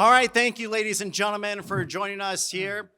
All right, thank you, ladies and gentlemen, for joining us here.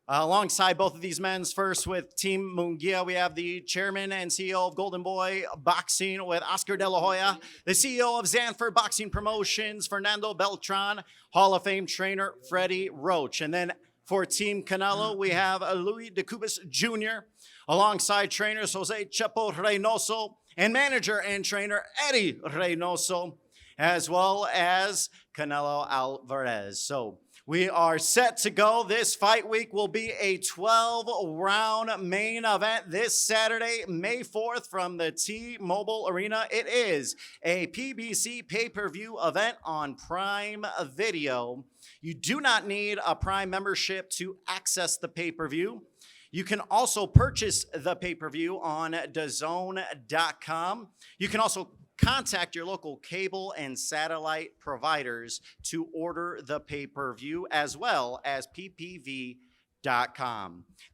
Alongside both of these men, first with Team Munguia, we have the chairman and CEO of Golden Boy Boxing with Oscar De La Hoya, the CEO of Zanford Boxing Promotions, Fernando Beltran, Hall of Fame trainer Freddie Roach. And then for Team Canelo, we have Louis De Cubas Jr., alongside trainers Jose Chepo Reynoso and manager and trainer Eddie Reynoso, as well as Canelo Alvarez. So we are set to go. This fight week will be a 12-round main event this Saturday, May 4th from the T-Mobile Arena. It is a PBC pay-per-view event on Prime Video. You do not need a Prime membership to access the pay-per-view. You can also purchase the pay-per-view on DAZN.com. You can also contact your local cable and satellite providers to order the pay-per-view, as well as ppv.com.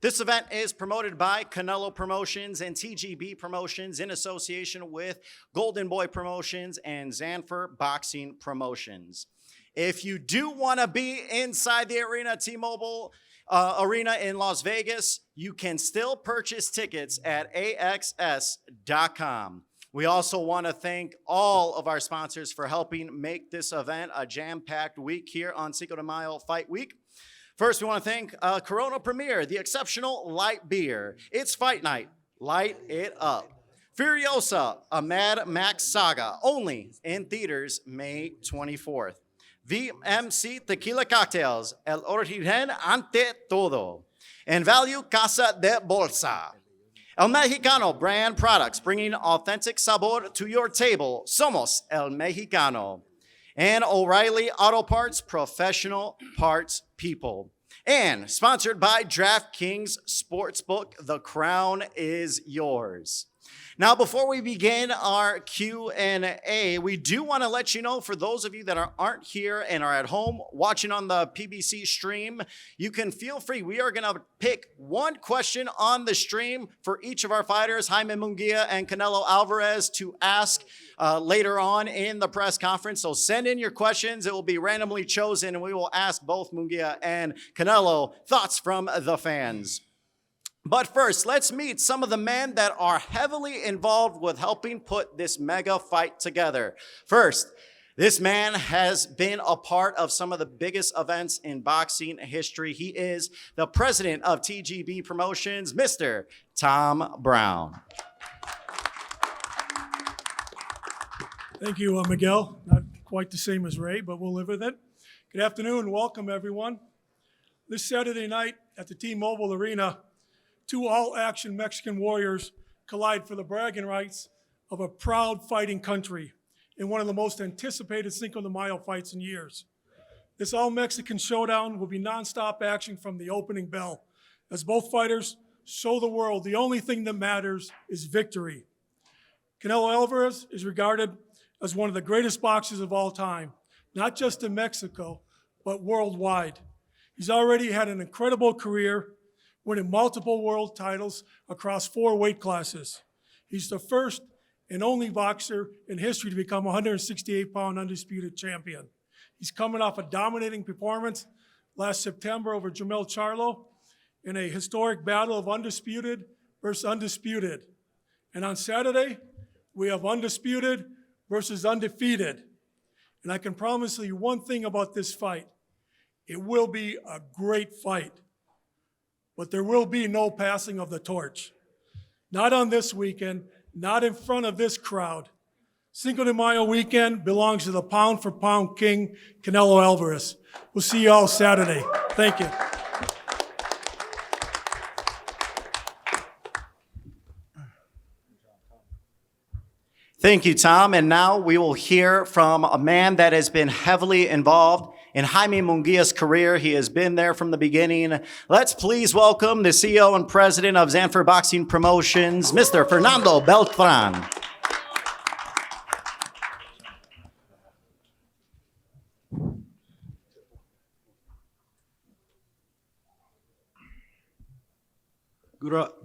This event is promoted by Canelo Promotions and TGB Promotions in association with Golden Boy Promotions and Zanford Boxing Promotions. If you do want to be inside the arena, T-Mobile Arena in Las Vegas, you can still purchase tickets at axs.com. We also want to thank all of our sponsors for helping make this event a jam-packed week here on Cinco de Mayo Fight Week. First, we want to thank Corona Premier, the exceptional light beer. It's fight night. Light it up. Furiosa, a Mad Max saga, only in theaters May 24th. VMC Tequila Cocktails, el origen ante todo. And Value Casa de Bolsa. El Mexicano brand products, bringing authentic sabor to your table. Somos El Mexicano. And O'Reilly Auto Parts, professional parts people. And sponsored by DraftKings Sportsbook, the crown is yours. Now, before we begin our Q&A, we do want to let you know, for those of you that aren't here and are at home watching on the PBC stream, you can feel free. We are going to pick one question on the stream for each of our fighters, Jaime Munguia and Canelo Alvarez, to ask later on in the press conference. So send in your questions. It will be randomly chosen, and we will ask both Munguia and Canelo thoughts from the fans. But first, let's meet some of the men that are heavily involved with helping put this mega fight together. First, this man has been a part of some of the biggest events in boxing history. He is the president of TGB Promotions, Mr. Tom Brown. Thank you, Miguel. Not quite the same as Ray, but we'll live with it. Good afternoon. Welcome, everyone. This Saturday night at the T-Mobile Arena, two all-action Mexican warriors collide for the bragging rights of a proud fighting country in one of the most anticipated Cinco de Mayo fights in years. This all-Mexican showdown will be nonstop action from the opening bell, as both fighters show the world the only thing that matters is victory. Canelo Alvarez is regarded as one of the greatest boxers of all time, not just in Mexico, but worldwide. He's already had an incredible career, winning multiple world titles across 4 weight classes. He's the first and only boxer in history to become a 168-pound undisputed champion. He's coming off a dominating performance last September over Jamel Charlo in a historic battle of undisputed versus undisputed. And on Saturday, we have undisputed versus undefeated. And I can promise you one thing about this fight. It will be a great fight. But there will be no passing of the torch. Not on this weekend, not in front of this crowd. Cinco de Mayo weekend belongs to the pound-for-pound king, Canelo Alvarez. We'll see you all Saturday. Thank you. Thank you, Tom. And now we will hear from a man that has been heavily involved in Jaime Munguia's career. He has been there from the beginning. Let's please welcome the CEO and president of Zanford Boxing Promotions, Mr. Fernando Beltran.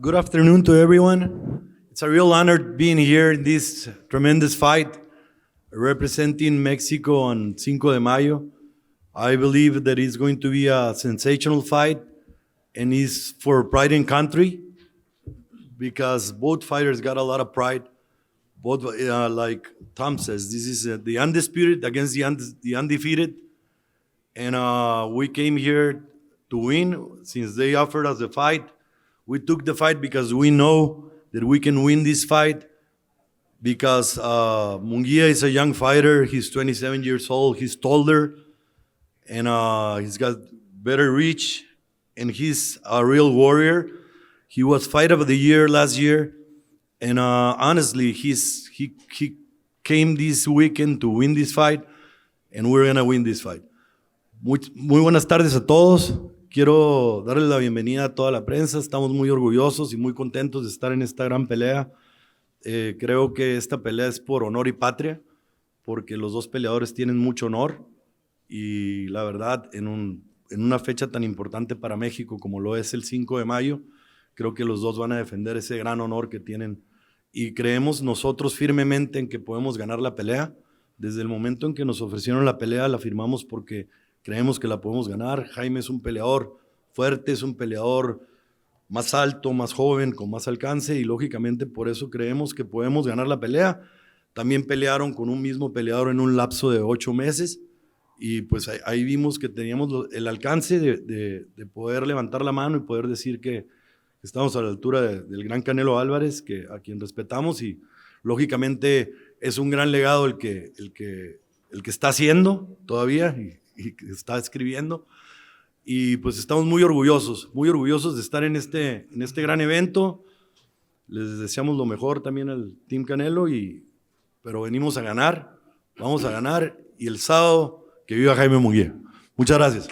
Good afternoon to everyone. It's a real honor being here in this tremendous fight, representing Mexico on Cinco de Mayo. I believe that it's going to be a sensational fight, and it's for pride in country, because both fighters got a lot of pride. Both, like Tom says, this is the undisputed against the undefeated. And we came here to win. Since they offered us the fight, we took the fight because we know that we can win this fight. Because Munguia is a young fighter. He's 27 years old. He's taller, and he's got better reach, and he's a real warrior. He was Fight of the Year last year, and honestly, he came this weekend to win this fight, and we're gonna win this fight. Muy buenas tardes a todos. Quiero darle la bienvenida a toda la prensa. Estamos muy orgullosos y muy contentos de estar en esta gran pelea. Creo que esta pelea es por honor y patria, porque los dos peleadores tienen mucho honor, y la verdad, en una fecha tan importante para México como lo es el 5 de mayo, creo que los dos van a defender ese gran honor que tienen, y creemos nosotros firmemente en que podemos ganar la pelea. Desde el momento en que nos ofrecieron la pelea, la firmamos porque creemos que la podemos ganar. Jaime es un peleador fuerte, es un peleador más alto, más joven, con más alcance, y lógicamente por eso creemos que podemos ganar la pelea. También pelearon con un mismo peleador en un lapso de 8 meses, y pues ahí vimos que teníamos el alcance de poder levantar la mano y poder decir que estamos a la altura del gran Canelo Álvarez, a quien respetamos, y lógicamente es un gran legado el que está haciendo todavía y que está escribiendo. Y pues estamos muy orgullosos de estar en este gran evento. Les deseamos lo mejor también al Team Canelo, pero venimos a ganar, vamos a ganar, y el sábado que viva Jaime Munguia. Muchas gracias.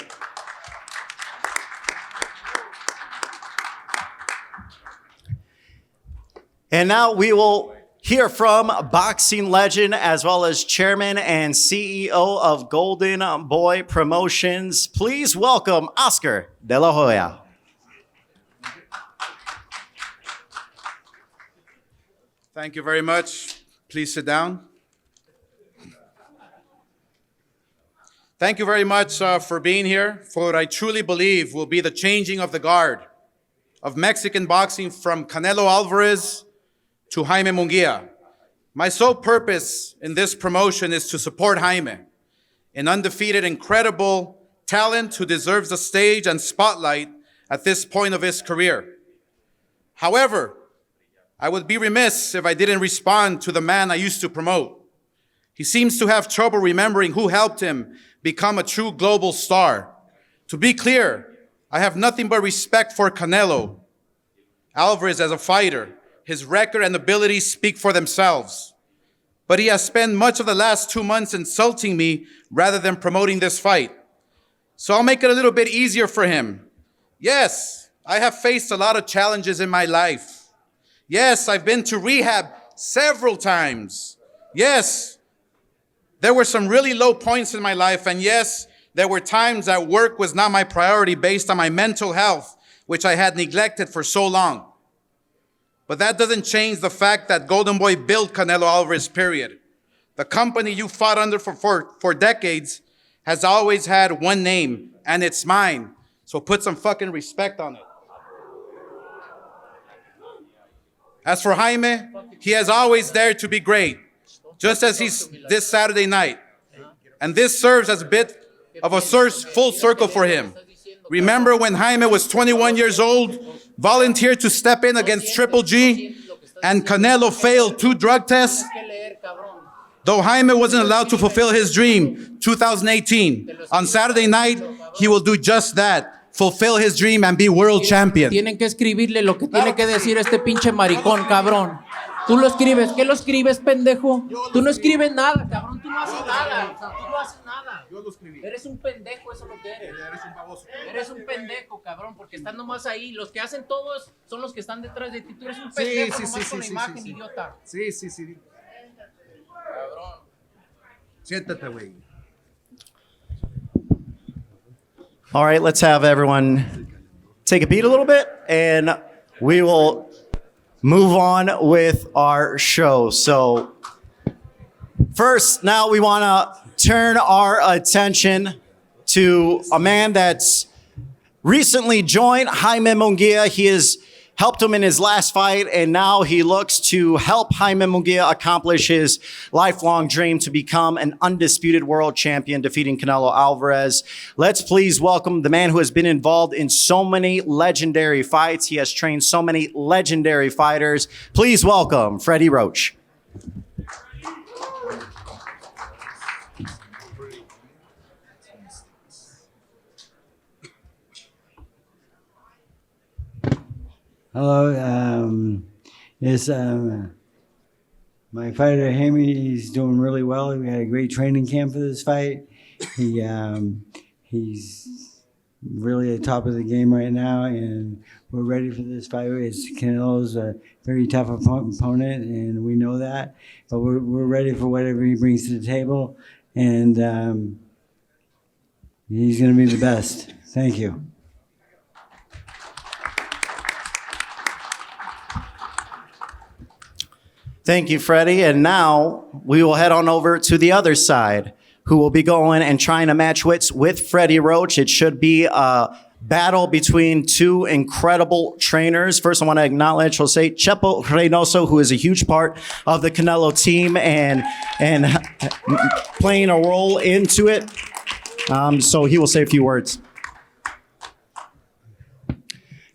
And now we will hear from boxing legend as well as chairman and CEO of Golden Boy Promotions. Please welcome Oscar de la Hoya. Thank you very much. Please sit down. Thank you very much for being here for what I truly believe will be the changing of the guard of Mexican boxing from Canelo Alvarez to Jaime Munguia. My sole purpose in this promotion is to support Jaime, an undefeated, incredible talent who deserves the stage and spotlight at this point of his career. However, I would be remiss if I didn't respond to the man I used to promote. He seems to have trouble remembering who helped him become a true global star. To be clear, I have nothing but respect for Canelo Alvarez as a fighter. His record and abilities speak for themselves. But he has spent much of the last 2 months insulting me rather than promoting this fight. So I'll make it a little bit easier for him. Yes, I have faced a lot of challenges in my life. Yes, I've been to rehab several times. Yes, there were some really low points in my life. And yes, there were times that work was not my priority based on my mental health, which I had neglected for so long. But that doesn't change the fact that Golden Boy built Canelo Alvarez, period. The company you fought under for decades has always had one name, and it's mine. So put some fucking respect on it. As for Jaime, he has always dared to be great, just as he's this Saturday night. And this serves as a bit of a full circle for him. Remember when Jaime was 21 years old, volunteered to step in against Triple G, and Canelo failed 2 drug tests? Though Jaime wasn't allowed to fulfill his dream, 2018, on Saturday night, he will do just that. Fulfill his dream and be world champion. Tienen que escribirle lo que tiene que decir este pinche maricón, cabrón. Tú lo escribes. ¿Qué lo escribes, pendejo? Tú no escribes nada, cabrón. Tú no haces nada. Tú no haces nada. Yo lo escribí. Eres un pendejo, eso es lo que eres. Eres un baboso. Eres un pendejo, cabrón, porque están nomás ahí. Los que hacen todo son los que están detrás de ti. Tú eres un pendejo nomás con la imagen, idiota. Sí. Cabrón. Siéntate, güey. All right, let's have everyone take a beat a little bit, and we will move on with our show. So first, now we want to turn our attention to a man that's recently joined Jaime Munguia. He has helped him in his last fight, and now he looks to help Jaime Munguia accomplish his lifelong dream to become an undisputed world champion, defeating Canelo Alvarez. Let's please welcome the man who has been involved in so many legendary fights. He has trained so many legendary fighters. Please welcome Freddie Roach. Hello. Yes, my fighter Jaime is doing really well. We had a great training camp for this fight. He's really at the top of the game right now, and we're ready for this fight. Canelo's a very tough opponent, and we know that. But we're ready for whatever he brings to the table, and he's going to be the best. Thank you. Thank you, Freddie. And now we will head on over to the other side, who will be going and trying to match wits with Freddie Roach. It should be a battle between two incredible trainers. First, I want to acknowledge Jose Chepo Reynoso, who is a huge part of the Canelo team and playing a role into it. So he will say a few words.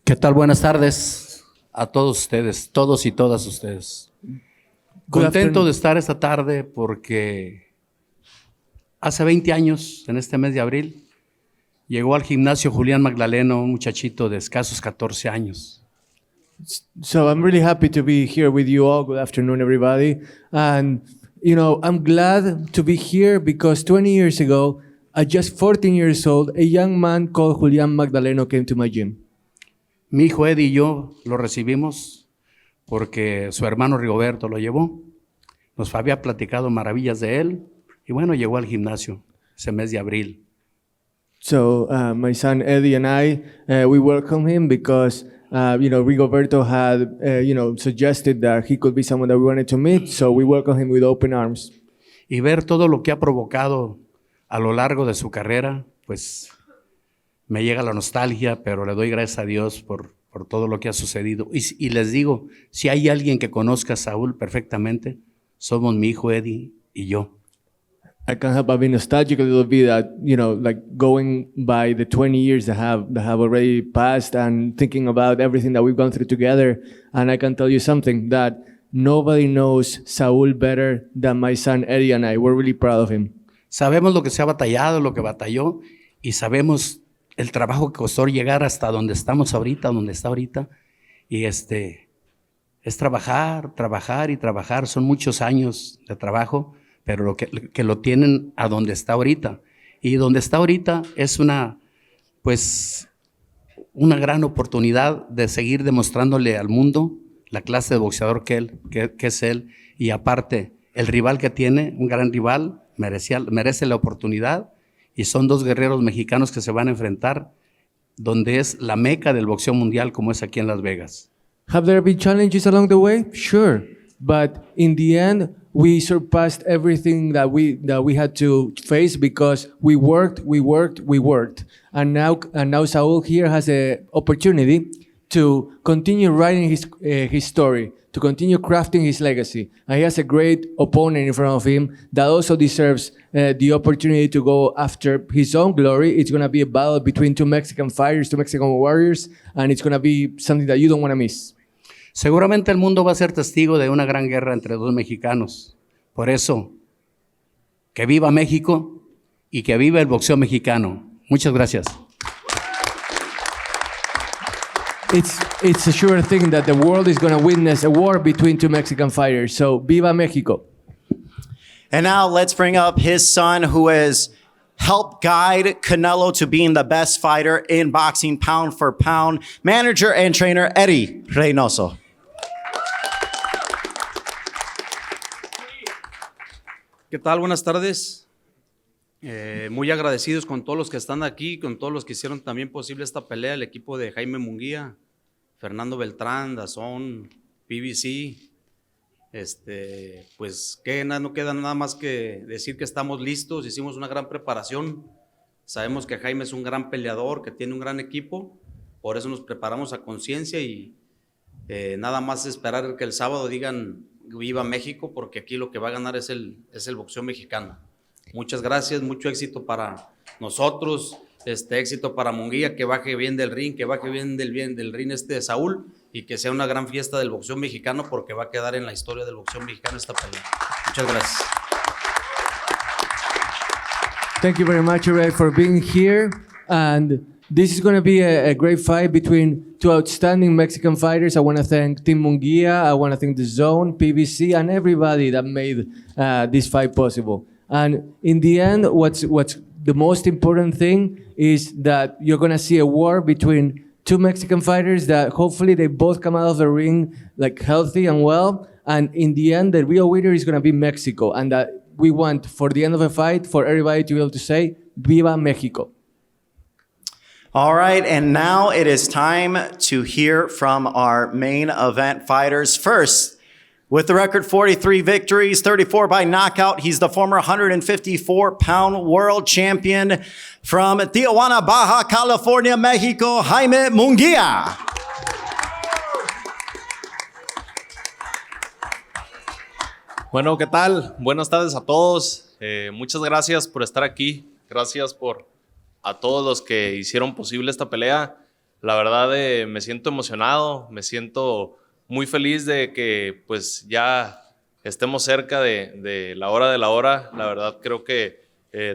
¿Qué tal? Buenas tardes a todos ustedes, todos y todas ustedes. Contento de estar esta tarde porque hace 20 años, en este mes de abril, llegó al gimnasio Julián Magdaleno, un muchachito de escasos 14 años. So I'm really happy to be here with you all. Good afternoon, everybody. And, you know, I'm glad to be here because 20 years ago, at just 14 years old, a young man called Julián Magdaleno came to my gym. Mi hijo Eddie y yo lo recibimos porque su hermano Rigoberto lo llevó. Nos había platicado maravillas de él y bueno, llegó al gimnasio ese mes de abril. So my son Eddie and I, we welcome him because, Rigoberto had, suggested that he could be someone that we wanted to meet. So we welcome him with open arms. Y ver todo lo que ha provocado a lo largo de su carrera, pues me llega la nostalgia, pero le doy gracias a Dios por todo lo que ha sucedido. Y les digo, si hay alguien que conozca a Saúl perfectamente, somos mi hijo Eddie y yo. I can't help but be nostalgic a little bit that, like going by the 20 years that have already passed and thinking about everything that we've gone through together. And I can tell you something, that nobody knows Saúl better than my son Eddie and I. We're really proud of him. Sabemos lo que se ha batallado, lo que batalló, y sabemos el trabajo que costó llegar hasta donde estamos ahorita, donde está ahorita. Y es trabajar, trabajar y trabajar. Son muchos años de trabajo, pero que lo tienen a donde está ahorita. Y donde está ahorita es una gran oportunidad de seguir demostrándole al mundo la clase de boxeador que es él. Y aparte, el rival que tiene, un gran rival, merece la oportunidad. Y son dos guerreros mexicanos que se van a enfrentar, donde es la meca del boxeo mundial, como es aquí en Las Vegas. Have there been challenges along the way? Sure. But in the end, we surpassed everything that we had to face because we worked. And now Saúl here has an opportunity to continue writing his story, to continue crafting his legacy. And he has a great opponent in front of him that also deserves the opportunity to go after his own glory. It's going to be a battle between two Mexican fighters, two Mexican warriors, and it's going to be something that you don't want to miss. Seguramente el mundo va a ser testigo de una gran guerra entre dos mexicanos. Por eso, que viva México y que viva el boxeo mexicano. Muchas gracias. It's a sure thing that the world is going to witness a war between two Mexican fighters. So, viva México. And now let's bring up his son, who has helped guide Canelo to being the best fighter in boxing, pound for pound, manager and trainer Eddie Reynoso. ¿Qué tal? Buenas tardes. Muy agradecidos con todos los que están aquí, con todos los que hicieron también posible esta pelea, el equipo de Jaime Munguia, Fernando Beltrán, Dazón, PBC. Pues no queda nada más que decir que estamos listos, hicimos una gran preparación Sabemos que Jaime es un gran peleador, que tiene un gran equipo, por eso nos preparamos a conciencia y nada más esperar que el sábado digan viva México, porque aquí lo que va a ganar es el boxeo mexicano. Muchas gracias, mucho éxito para nosotros, éxito para Munguia, que baje bien del ring, que baje bien del ring de Saúl, y que sea una gran fiesta del boxeo mexicano, porque va a quedar en la historia del boxeo mexicano esta pelea. Muchas gracias. Thank you very much, Ray, for being here. And this is going to be a great fight between two outstanding Mexican fighters. I want to thank Team Munguia, I want to thank the Zone, PBC, and everybody that made this fight possible. And in the end, what's the most important thing is that you're going to see a war between two Mexican fighters that hopefully they both come out of the ring like healthy and well. And in the end, the real winner is going to be Mexico. And that we want, for the end of the fight, for everybody to be able to say, Viva Mexico. All right, and now it is time to hear from our main event fighters. First, with the record 43 victories, 34 by knockout, he's the former 154-pound world champion from Tijuana, Baja California, Mexico, Jaime Munguia. Bueno, ¿qué tal? Buenas tardes a todos. Muchas gracias por estar aquí. Gracias a todos los que hicieron posible esta pelea. La verdad, me siento emocionado, me siento muy feliz de que pues ya estemos cerca de la hora de la hora. La verdad, creo que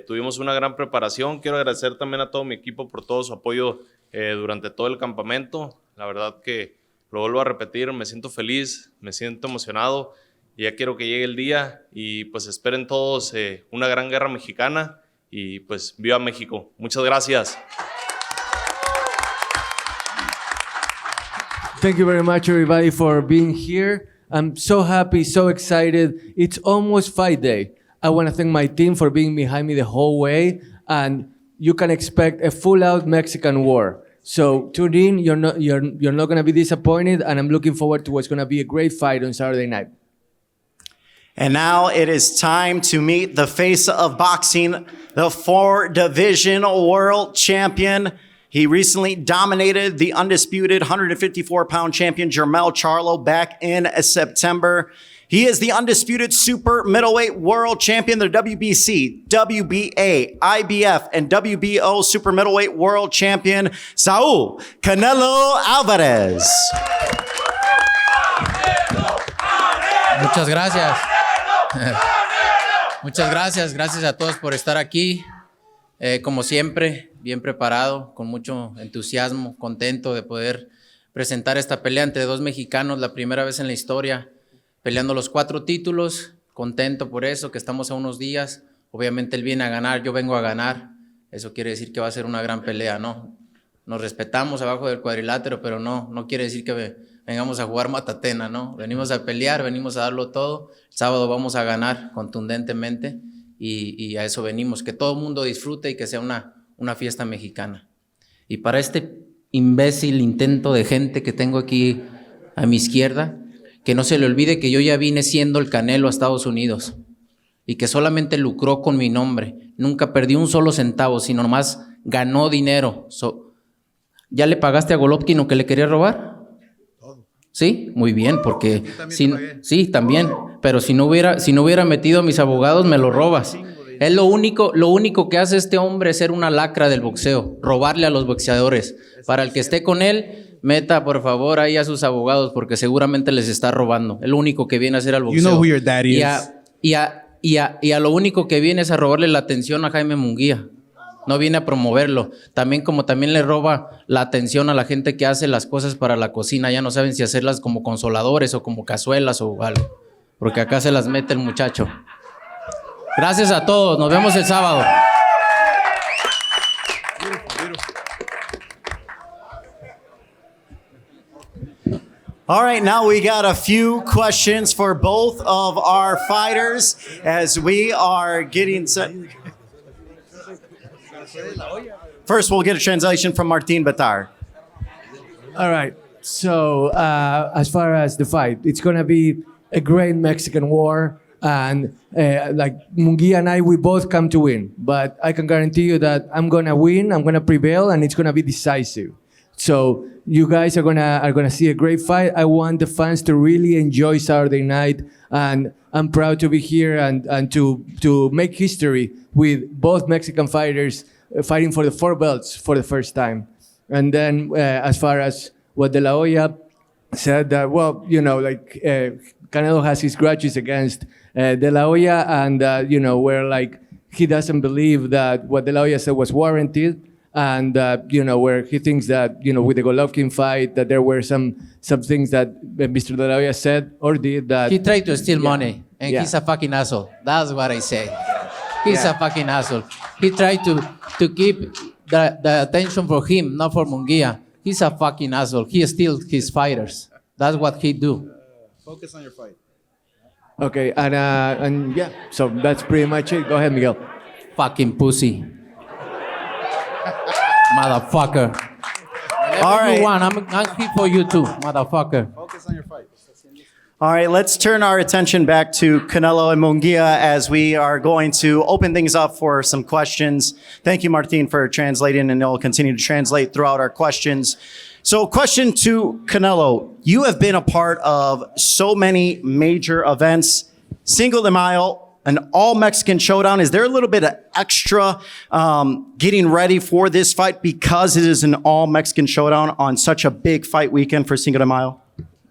tuvimos una gran preparación. Quiero agradecer también a todo mi equipo por todo su apoyo durante todo el campamento. La verdad que lo vuelvo a repetir, me siento feliz, me siento emocionado. Y ya quiero que llegue el día y pues esperen todos una gran guerra mexicana y pues viva México. Muchas gracias. Thank you very much, everybody, for being here. I'm so happy, so excited. It's almost fight day. I want to thank my team for being behind me the whole way, and you can expect a full-out Mexican war. So tune in. You're not going to be disappointed, and I'm looking forward to what's going to be a great fight on Saturday night. And now it is time to meet the face of boxing, the 4-division world champion. He recently dominated the undisputed 154-pound champion Jermell Charlo back in September. He is the undisputed super middleweight world champion, the WBC, WBA, IBF, and WBO super middleweight world champion, Saúl Canelo Alvarez. Muchas gracias. Muchas gracias. Gracias a todos por estar aquí. Como siempre, bien preparado, con mucho entusiasmo, contento de poder presentar esta pelea entre dos mexicanos, la primera vez en la historia, peleando los 4 títulos. Contento por eso, que estamos a unos días. Obviamente él viene a ganar, yo vengo a ganar. Eso quiere decir que va a ser una gran pelea, ¿no? Nos respetamos abajo del cuadrilátero, pero no quiere decir que vengamos a jugar matatena, ¿no? Venimos a pelear, venimos a darlo todo. El sábado vamos a ganar contundentemente y a eso venimos, que todo el mundo disfrute y que sea una fiesta mexicana. Y para este imbécil intento de gente que tengo aquí a mi izquierda, que no se le olvide que yo ya vine siendo el Canelo a Estados Unidos y que solamente lucró con mi nombre. Nunca perdí un solo centavo, sino nomás ganó dinero. ¿Ya le pagaste a Golovkin lo que le quería robar? Sí, muy bien, porque sí, también, pero si no hubiera metido a mis abogados, me lo robas. Es lo único que hace este hombre es ser una lacra del boxeo, robarle a los boxeadores. Para el que esté con él, meta por favor ahí a sus abogados, porque seguramente les está robando. Es lo único que viene a hacer al boxeo. You know who your daddy y a lo único que viene es a robarle la atención a Jaime Munguia. No viene a promoverlo. También le roba la atención a la gente que hace las cosas para la cocina. Ya no saben si hacerlas como consoladores o como cazuelas o algo. Porque acá se las mete el muchacho. Gracias a todos. Nos vemos el sábado. All right, now we got a few questions for both of our fighters as we are getting set. First, we'll get a translation from Martin Batar. All right. So as far as the fight, it's going to be a great Mexican war. And like Munguia and I, we both come to win. But I can guarantee you that I'm gonna win, I'm gonna prevail, and it's gonna be decisive. So you guys are gonna see a great fight. I want the fans to really enjoy Saturday night, and I'm proud to be here and to make history with both Mexican fighters fighting for the 4 belts for the first time. And then as far as what De La Hoya said, that well, you know, like Canelo has his grudges against De La Hoya, and you know, where like he doesn't believe that what De La Hoya said was warranted. And you know, where he thinks that, you know, with the Golovkin fight, that there were some things that Mr. De La Hoya said or did that He tried to steal money, and he's a fucking asshole. That's what I say. He's a fucking asshole. He tried to keep the attention for him, not for Munguia. He's a fucking asshole. He steals his fighters. That's what he do. Focus on your fight. Okay, and yeah, so that's pretty much it. Go ahead, Miguel. Fucking pussy. Motherfucker. All Whatever right. you want, I'm here for you too, motherfucker. Focus on your fight. All right, let's turn our attention back to Canelo and Munguia as we are going to open things up for some questions. Thank you, Martin, for translating, and it'll continue to translate throughout our questions. So, question to Canelo. You have been a part of so many major events, Cinco de Mayo, an all-Mexican showdown. Is there a little bit of extra getting ready for this fight because it is an all-Mexican showdown on such a big fight weekend for Cinco de Mayo?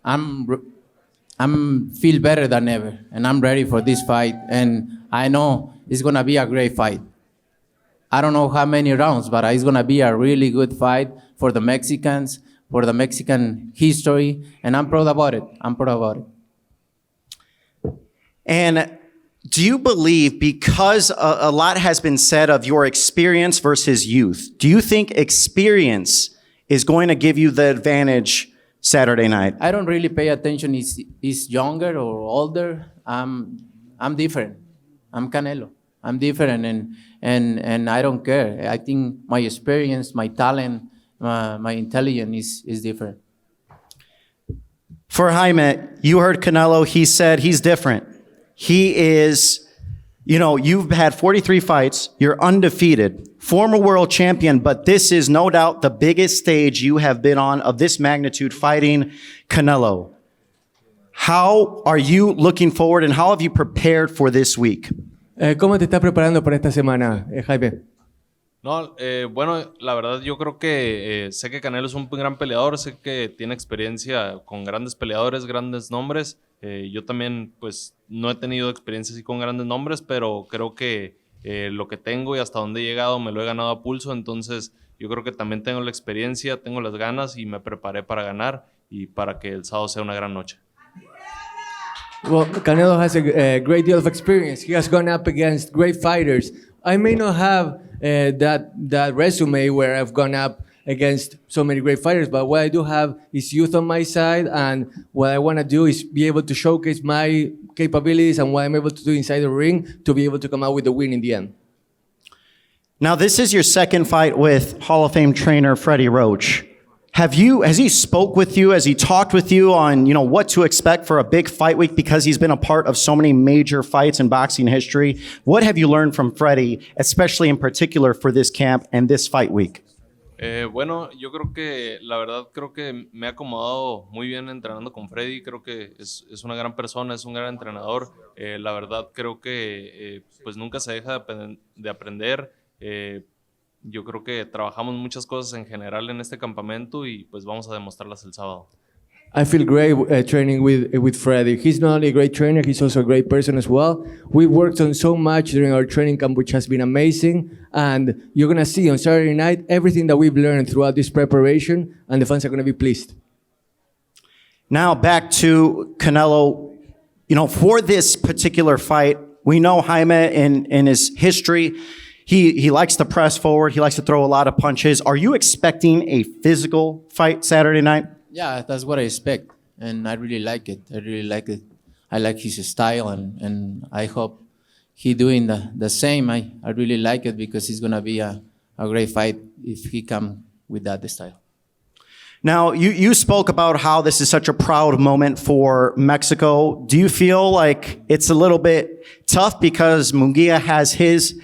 I'm feel better than ever, and I'm ready for this fight, and I know it's gonna be a great fight. I don't know how many rounds, but it's gonna be a really good fight for the Mexicans, for the Mexican history, and I'm proud about it. I'm proud about it. And do you believe, because a lot has been said of your experience versus youth, do you think experience is going to give you the advantage Saturday night? I don't really pay attention. Is younger or older? I'm different. I'm Canelo. I'm different, and I don't care. I think my experience, my talent, my intelligence is different. For Jaime, you heard Canelo. He said he's different. He is, you know, you've had 43 fights. You're undefeated, former world champion, but this is no doubt the biggest stage you have been on of this magnitude fighting Canelo. How are you looking forward, and how have you prepared for this week? ¿Cómo te estás preparando para esta semana, Jaime? No, bueno, la verdad yo creo que sé que Canelo es un gran peleador, sé que tiene experiencia con grandes peleadores, grandes nombres. Yo también pues no he tenido experiencia así con grandes nombres, pero creo que lo que tengo y hasta donde he llegado me lo he ganado a pulso, entonces yo creo que también tengo la experiencia, tengo las ganas y me preparé para ganar y para que el sábado sea una gran noche. Well, Canelo has a great deal of experience. He has gone up against great fighters. I may not have that resume where I've gone up against so many great fighters, but what I do have is youth on my side, and what I want to do is be able to showcase my capabilities and what I'm able to do inside the ring to be able to come out with the win in the end. Now, this is your second fight with Hall of Fame trainer Freddie Roach. Has he spoke with you? Has he talked with you on, you know, what to expect for a big fight week, because he's been a part of so many major fights in boxing history? What have you learned from Freddie, especially in particular for this camp and this fight week? Bueno, yo creo que la verdad creo que me he acomodado muy bien entrenando con Freddy, creo que es una gran persona, es un gran entrenador, la verdad creo que pues nunca se deja de aprender, yo creo que trabajamos muchas cosas en general en este campamento y pues vamos a demostrarlas el sábado. I feel great training with Freddie. He's not only a great trainer, he's also a great person as well. We've worked on so much during our training camp, which has been amazing. And you're going to see on Saturday night everything that we've learned throughout this preparation, and the fans are going to be pleased. Now back to Canelo. You know, for this particular fight, we know Jaime in his history, he likes to press forward. He likes to throw a lot of punches. Are you expecting a physical fight Saturday night? Yeah, that's what I expect, and I really like it. I really like it. I like his style, and I hope he doing the same. I really like it because it's gonna be a great fight if he come with that style. Now, you spoke about how this is such a proud moment for Mexico. Do you feel like it's a little bit tough because Munguia has his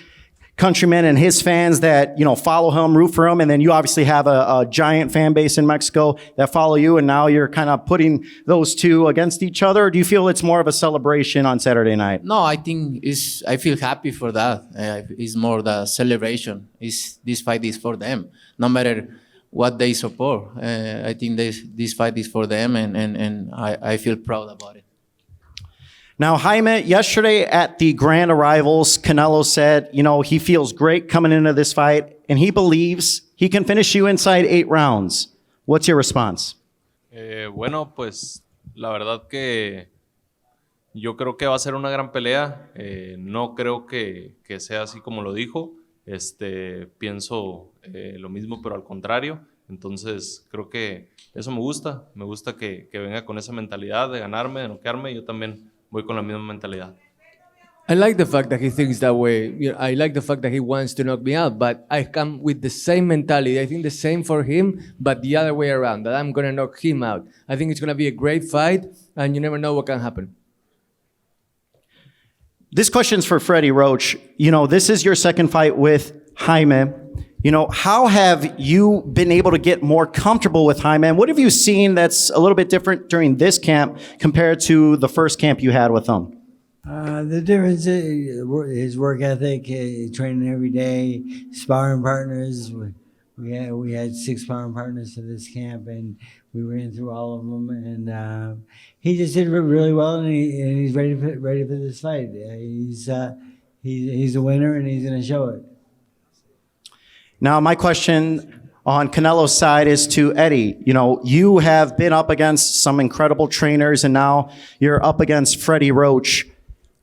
countrymen and his fans that, follow him, root for him, and then you obviously have a giant fan base in Mexico that follow you, and now you're kind of putting those two against each other? Or do you feel it's more of a celebration on Saturday night? No, I think I feel happy for that. It's more the celebration. This fight is for them, no matter what they support. I think this fight is for them, and I feel proud about it. Now, Jaime, yesterday at the Grand Arrivals, Canelo said, he feels great coming into this fight, and he believes he can finish you inside 8 rounds. What's your response? Bueno, pues la verdad que yo creo que va a ser una gran pelea. No creo que sea así como lo dijo. Pienso lo mismo, pero al contrario. Entonces, creo que eso me gusta. Me gusta que venga con esa mentalidad de ganarme, de noquearme. Yo también voy con la misma mentalidad. I like the fact that he thinks that way. I like the fact that he wants to knock me out, but I come with the same mentality. I think the same for him, but the other way around, that I'm going to knock him out. I think it's going to be a great fight, and you never know what can happen. This question's for Freddie Roach. This is your second fight with Jaime. How have you been able to get more comfortable with Jaime? And what have you seen that's a little bit different during this camp compared to the first camp you had with him? The difference is his work ethic, training every day, sparring partners. We had 6 sparring partners for this camp, and we ran through all of them. And he just did really well, and he's ready for this fight. He's a winner, and he's going to show it. Now, my question on Canelo's side is to Eddie. You have been up against some incredible trainers, and now you're up against Freddie Roach.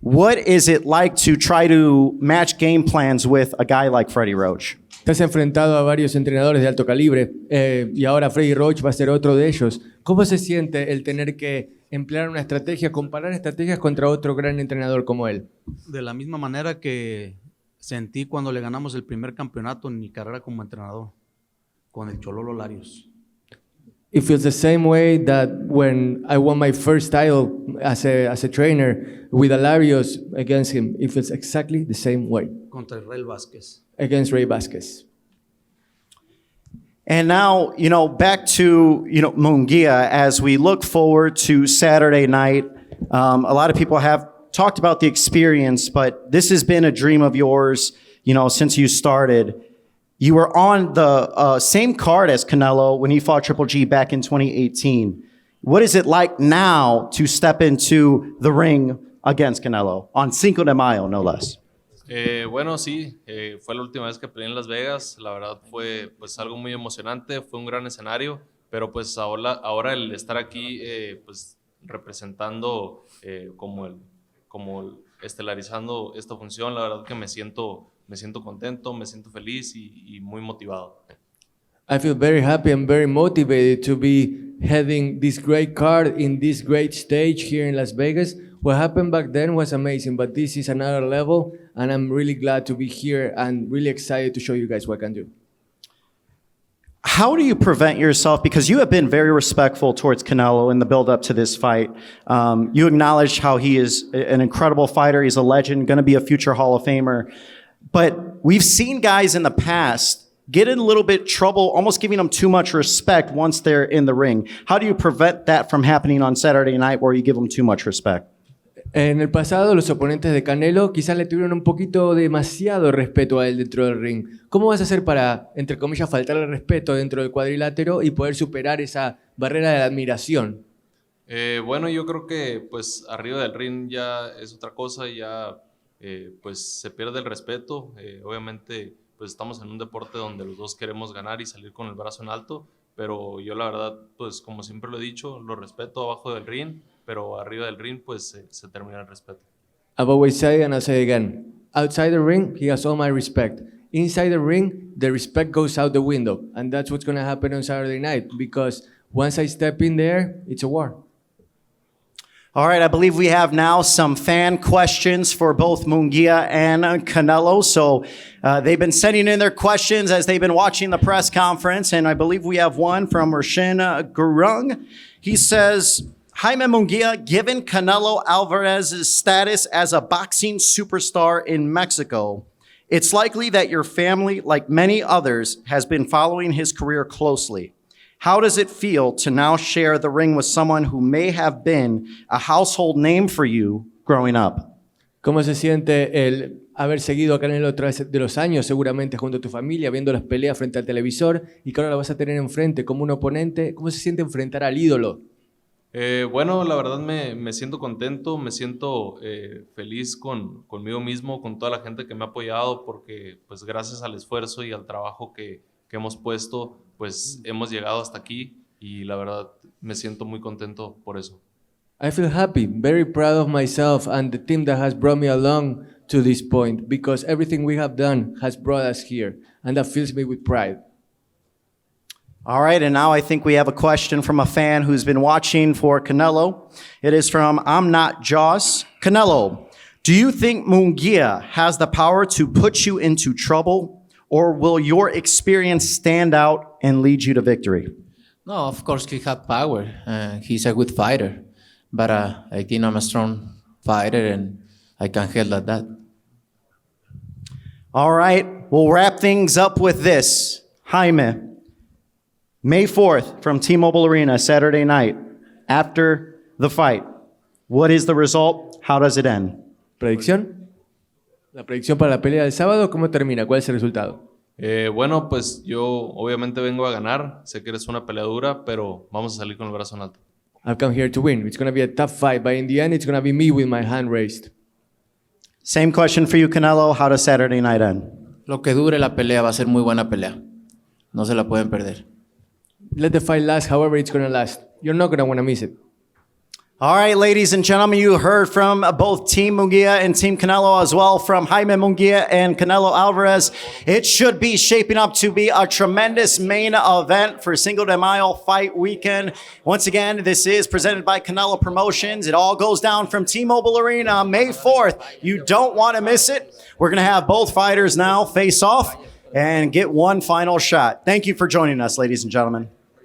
What is it like to try to match game plans with a guy like Freddie Roach? Te has enfrentado a varios entrenadores de alto calibre y ahora Freddie Roach va a ser otro de ellos. ¿Cómo se siente el tener que emplear una estrategia, comparar estrategias contra otro gran entrenador como él? De la misma manera que sentí cuando le ganamos el primer campeonato en mi carrera como entrenador, con el Chololo Larios. It feels the same way that when I won my first title as a trainer with Alarios against him. It feels exactly the same way. Contra Israel Vázquez. Against Ray Vázquez. And now, back to, Munguia, as we look forward to Saturday night. A lot of people have talked about the experience, but this has been a dream of yours, since you started. You were on the same card as Canelo when he fought Triple G back in 2018. What is it like now to step into the ring against Canelo on Cinco de Mayo, no less? Bueno, sí, fue la última vez que peleé en Las Vegas. La verdad fue pues algo muy emocionante, fue un gran escenario, pero pues ahora el estar aquí pues representando como estelarizando esta función, la verdad que me siento contento, me siento feliz y muy motivado. I feel very happy and very motivated to be heading this great card in this great stage here in Las Vegas. What happened back then was amazing, but this is another level, and I'm really glad to be here and really excited to show you guys what I can do. How do you prevent yourself, because you have been very respectful towards Canelo in the build-up to this fight. You acknowledged how he is an incredible fighter, he's a legend, going to be a future Hall of Famer. But we've seen guys in the past get in a little bit trouble, almost giving them too much respect once they're in the ring. How do you prevent that from happening on Saturday night where you give them too much respect? En el pasado, los oponentes de Canelo quizás le tuvieron un poquito demasiado respeto a él dentro del ring. ¿Cómo vas a hacer para, entre comillas, faltarle respeto dentro del cuadrilátero y poder superar esa barrera de la admiración? Bueno, yo creo que pues arriba del ring ya es otra cosa, ya pues se pierde el respeto. Obviamente pues estamos en un deporte donde los dos queremos ganar y salir con el brazo en alto, pero yo la verdad pues como siempre lo he dicho, lo respeto abajo del ring, pero arriba del ring pues se termina el respeto. I've always said and I'll say again, outside the ring, he has all my respect. Inside the ring, the respect goes out the window, and that's what's going to happen on Saturday night, because once I step in there, it's a war. All right, I believe we have now some fan questions for both Munguia and Canelo. So they've been sending in their questions as they've been watching the press conference, and I believe we have one from Roshin Gurung. He says, Jaime Munguia, given Canelo Alvarez's status as a boxing superstar in Mexico, it's likely that your family, like many others, has been following his career closely. How does it feel to now share the ring with someone who may have been a household name for you growing up? ¿Cómo se siente el haber seguido a Canelo a través de los años, seguramente junto a tu familia, viendo las peleas frente al televisor y que ahora lo vas a tener enfrente como un oponente? ¿Cómo se siente enfrentar al ídolo? Bueno, la verdad me siento contento, me siento feliz conmigo mismo, con toda la gente que me ha apoyado, porque pues gracias al esfuerzo y al trabajo que hemos puesto, pues hemos llegado hasta aquí y la verdad me siento muy contento por eso. I feel happy, very proud of myself and the team that has brought me along to this point, because everything we have done has brought us here, and that fills me with pride. All right, and now I think we have a question from a fan who's been watching for Canelo. It is from I'm Not Joss. Canelo, do you think Munguia has the power to put you into trouble, or will your experience stand out and lead you to victory? No, of course he has power. He's a good fighter, but I think I'm a strong fighter and I can handle that. All right, we'll wrap things up with this. Jaime, May 4th from T-Mobile Arena, Saturday night, after the fight. What is the result? How does it end? ¿Predicción? La predicción para la pelea del sábado, ¿cómo termina? ¿Cuál es el resultado? Bueno, pues yo obviamente vengo a ganar, sé que eres una peleadura, pero vamos a salir con el brazo en alto. I've come here to win. It's going to be a tough fight, but in the end, it's going to be me with my hand raised. Same question for you, Canelo. How does Saturday night end? Lo que dure la pelea va a ser muy buena pelea. No se la pueden perder. Let the fight last however it's going to last. You're not going to want to miss it. All right, ladies and gentlemen, you heard from both Team Munguia and Team Canelo, as well from Jaime Munguia and Canelo Alvarez. It should be shaping up to be a tremendous main event for Cinco de Mayo fight weekend. Once again, this is presented by Canelo Promotions. It all goes down from T-Mobile Arena May 4th. You don't want to miss it. We're going to have both fighters now face off and get one final shot. Thank you for joining us, ladies and gentlemen.